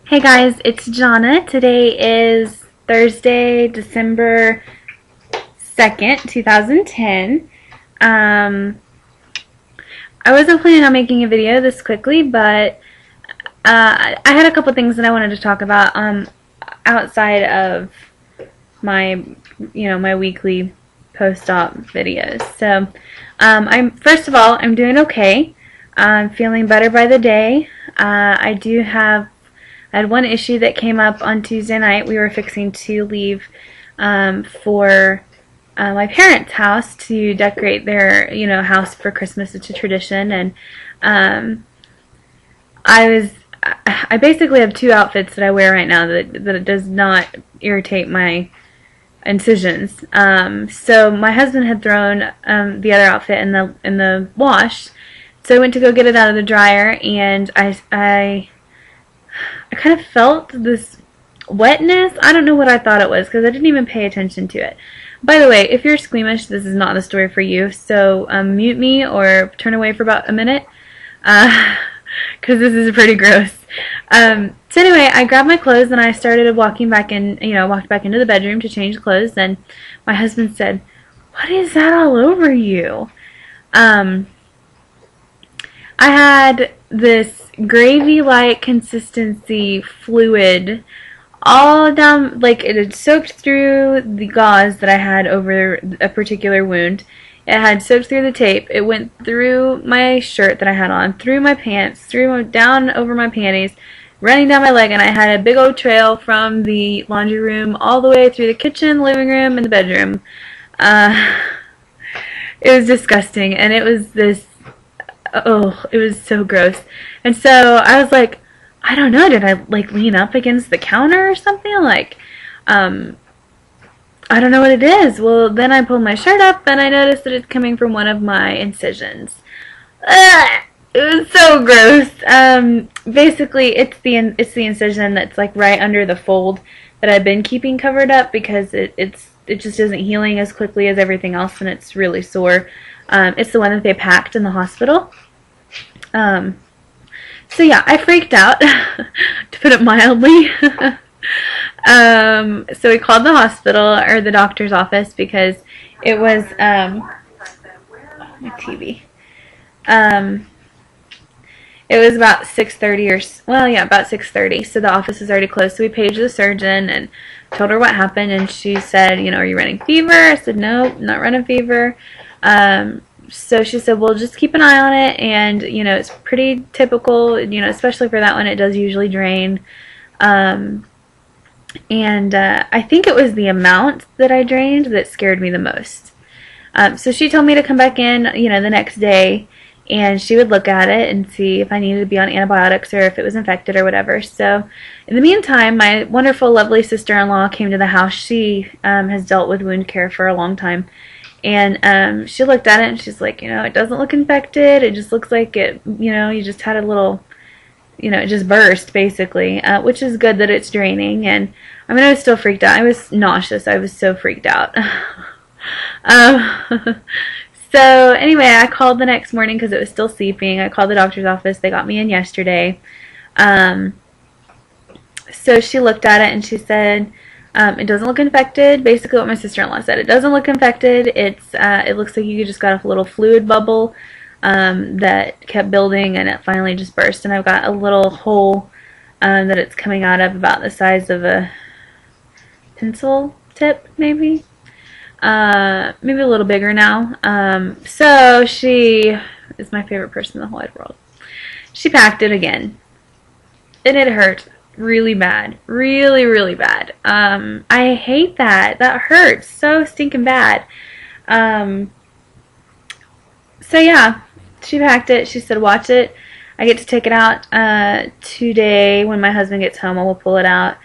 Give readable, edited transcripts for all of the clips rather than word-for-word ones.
Hey guys, it's Jonna. Today is Thursday, December 2nd, 2010. I wasn't planning on making a video this quickly, but I had a couple things that I wanted to talk about outside of my, my weekly post-op videos. So, first of all, I'm doing okay. I'm feeling better by the day. I had one issue that came up on Tuesday night. We were fixing to leave for my parents' house to decorate their, house for Christmas. It's a tradition, and I basically have two outfits that I wear right now that it does not irritate my incisions. So my husband had thrown the other outfit in the wash, so I went to go get it out of the dryer, and I kind of felt this wetness. I don't know what I thought it was because I didn't even pay attention to it. By the way, if you're squeamish, this is not the story for you, so mute me or turn away for about a minute because this is pretty gross. So anyway, I grabbed my clothes and I started walking back in, walked back into the bedroom to change clothes, and my husband said, "What is that all over you?" I had this gravy-like consistency fluid all down, like it had soaked through the gauze that I had over a particular wound. It had soaked through the tape. It went through my shirt that I had on, through my pants, down over my panties, running down my leg, and I had a big old trail from the laundry room all the way through the kitchen, living room, and the bedroom. It was disgusting, and it was this, oh, it was so gross. And so I was like, I don't know, did I like lean up against the counter or something? Like, I don't know what it is. Well, then I pulled my shirt up and I noticed that it's coming from one of my incisions. Ugh, it was so gross. Basically, it's the incision that's like right under the fold that I've been keeping covered up because it just isn't healing as quickly as everything else, and it's really sore. It's the one that they packed in the hospital. So yeah, I freaked out, to put it mildly. So we called the hospital, or the doctor's office, because it was, my TV. It was about 6:30 about 6:30, so the office was already closed. So we paged the surgeon and told her what happened, and she said, are you running fever? I said, no, not running fever. So she said, well, just keep an eye on it, and, it's pretty typical, especially for that one, it does usually drain. I think it was the amount that I drained that scared me the most. So she told me to come back in, the next day, and she would look at it and see if I needed to be on antibiotics or if it was infected or whatever. So in the meantime, my wonderful, lovely sister-in-law came to the house. She has dealt with wound care for a long time. And she looked at it and she's like, it doesn't look infected. It just looks like it, you just had a little, it just burst basically, which is good that it's draining. And I mean, I was still freaked out. I was nauseous. I was so freaked out. So anyway, I called the next morning because it was still seeping. I called the doctor's office. They got me in yesterday. So she looked at it and she said, it doesn't look infected. Basically what my sister-in-law said. It doesn't look infected. It looks like you just got a little fluid bubble that kept building, and it finally just burst. And I've got a little hole that it's coming out of about the size of a pencil tip, maybe. Maybe a little bigger now. So she is my favorite person in the whole wide world. She packed it again. And it hurt really bad. Really, really bad. I hate that. That hurts so stinking bad. So yeah, she packed it. She said, watch it. I get to take it out today when my husband gets home. I will pull it out.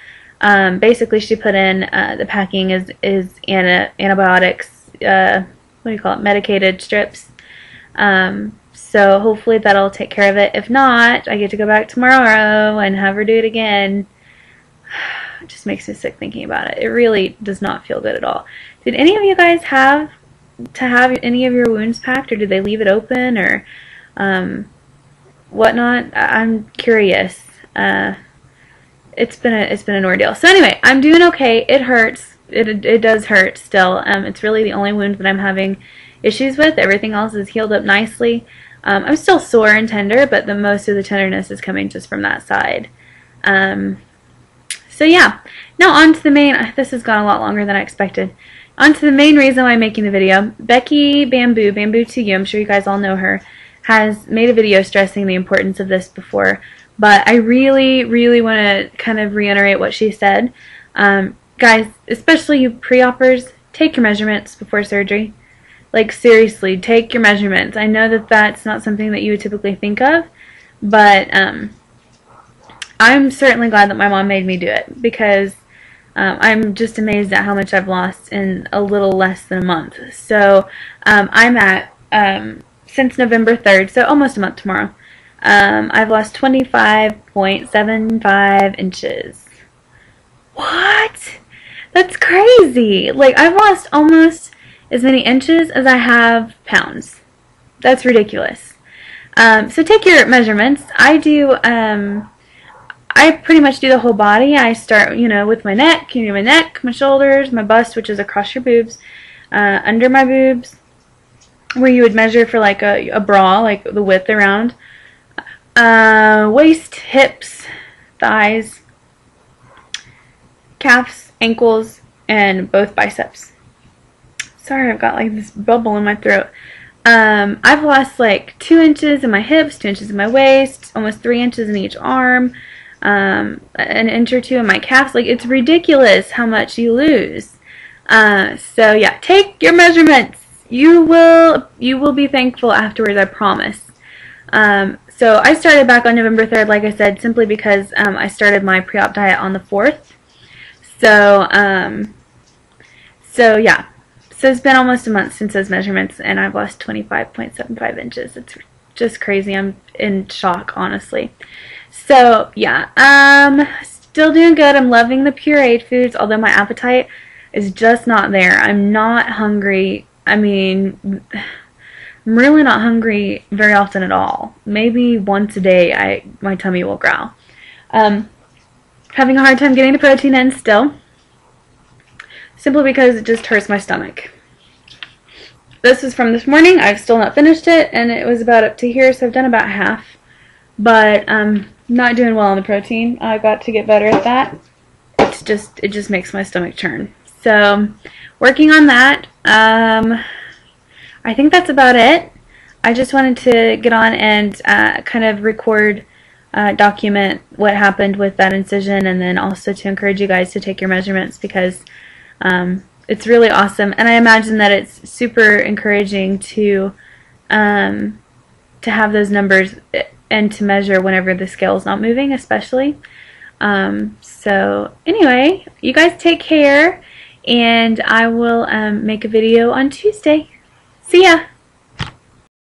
Basically, she put in the packing is antibiotics. What do you call it? Medicated strips. So hopefully that'll take care of it. If not, I get to go back tomorrow and have her do it again. It just makes me sick thinking about it. It really does not feel good at all. Did any of you guys have to have any of your wounds packed, or did they leave it open, or whatnot? I'm curious. it's been an ordeal. So anyway, I'm doing okay. It hurts. It does hurt still. It's really the only wound that I'm having issues with. Everything else is healed up nicely. I'm still sore and tender, but the most of the tenderness is coming just from that side. So yeah, now on to the main. This has gone a lot longer than I expected. On to the main reason why I'm making the video. Becky Bamboo to You, I'm sure you guys all know her, has made a video stressing the importance of this before, but I really, really want to kind of reiterate what she said. Guys, especially you pre-oppers, take your measurements before surgery. Like, seriously, take your measurements. I know that that's not something that you would typically think of, but I'm certainly glad that my mom made me do it, because I'm just amazed at how much I've lost in a little less than a month. So I'm at, since November 3rd, so almost a month tomorrow, I've lost 25.75 inches. What? That's crazy. Like, I've lost almost as many inches as I have pounds. That's ridiculous. So take your measurements. I pretty much do the whole body. I start, with my neck. You do my neck, my shoulders, my bust, which is across your boobs, under my boobs, where you would measure for like a bra, like the width around, waist, hips, thighs, calves, ankles, and both biceps. Sorry, I've got like this bubble in my throat. I've lost like 2 inches in my hips, 2 inches in my waist, almost 3 inches in each arm, an inch or 2 in my calves. Like, it's ridiculous how much you lose. So yeah, take your measurements. You will be thankful afterwards, I promise. So I started back on November 3rd, like I said, simply because I started my pre-op diet on the 4th. So yeah. So it's been almost a month since those measurements, and I've lost 25.75 inches. It's just crazy. I'm in shock, honestly. So yeah, still doing good. I'm loving the pureed foods, although my appetite is just not there. I'm not hungry. I mean, I'm really not hungry very often at all. Maybe once a day my tummy will growl. Having a hard time getting the protein in still, simply because it just hurts my stomach. This is from this morning. I've still not finished it, and it was about up to here, so I've done about half. But I'm not doing well on the protein. I've got to get better at that. It just makes my stomach churn. So, working on that. I think that's about it. I just wanted to get on and kind of record, document what happened with that incision, and then also to encourage you guys to take your measurements, because it's really awesome, and I imagine that it's super encouraging to have those numbers and to measure whenever the scale is not moving, especially. So anyway, you guys take care, and I will make a video on Tuesday. See ya!